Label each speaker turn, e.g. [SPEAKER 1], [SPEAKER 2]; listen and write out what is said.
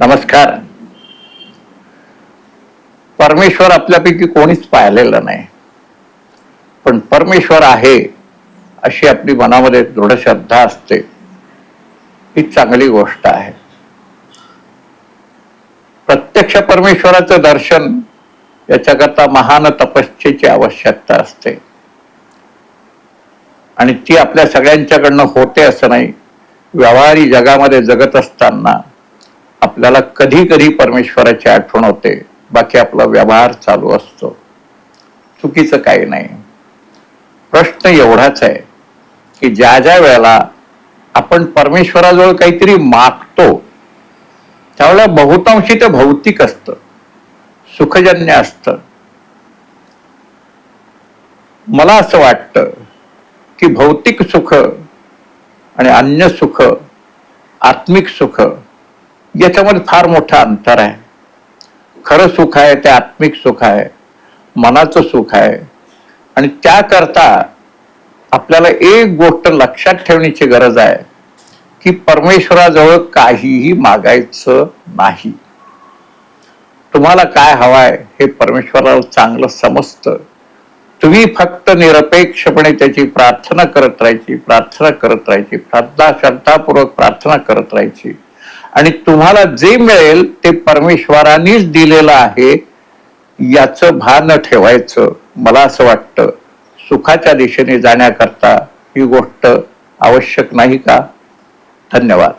[SPEAKER 1] नमस्कार. परमेश्वर आपल्यापैकी कोणीच पाहिलेला नाही, पण परमेश्वर आहे अशी आपली मनामध्ये दृढ श्रद्धा असते, ही चांगली गोष्ट आहे. प्रत्यक्ष परमेश्वराचं दर्शन याच्याकरता महान तपश्चेची आवश्यकता असते, आणि ती आपल्या सगळ्यांच्याकडनं होते असं नाही. व्यवहारी जगामध्ये जगत असताना आपल्याला कधी कधी परमेश्वराची आठवण होते, बाकी आपला व्यवहार चालू असतो. चुकीचं काही नाही. प्रश्न एवढाच आहे की ज्या ज्या वेळेला आपण परमेश्वराजवळ काहीतरी मागतो त्यावेळेला बहुतांशी ते भौतिक असतं, सुखजन्य असतं. मला असं वाटतं की भौतिक सुख आणि अन्य सुख, आत्मिक सुख याच्यामध्ये फार मोठं अंतर आहे. खरं सुख आहे ते आत्मिक सुख आहे, मनाचं सुख आहे. आणि त्याकरता आपल्याला एक गोष्ट लक्षात ठेवण्याची गरज आहे की परमेश्वराजवळ काहीही मागायचं नाही. तुम्हाला काय हवाय हे परमेश्वराला चांगलं समजतं. तुम्ही फक्त निरपेक्षपणे त्याची प्रार्थना करत राहायची, श्रद्धापूर्वक प्रार्थना करत राहायची, आणि तुम्हाला जे मिळेल ते परमेश्वरानेच दिलेलं आहे याचं भान ठेवायचं. मला असं वाटतं सुखाच्या दिशेने जाण्याकरता ही गोष्ट आवश्यक नाही का? धन्यवाद.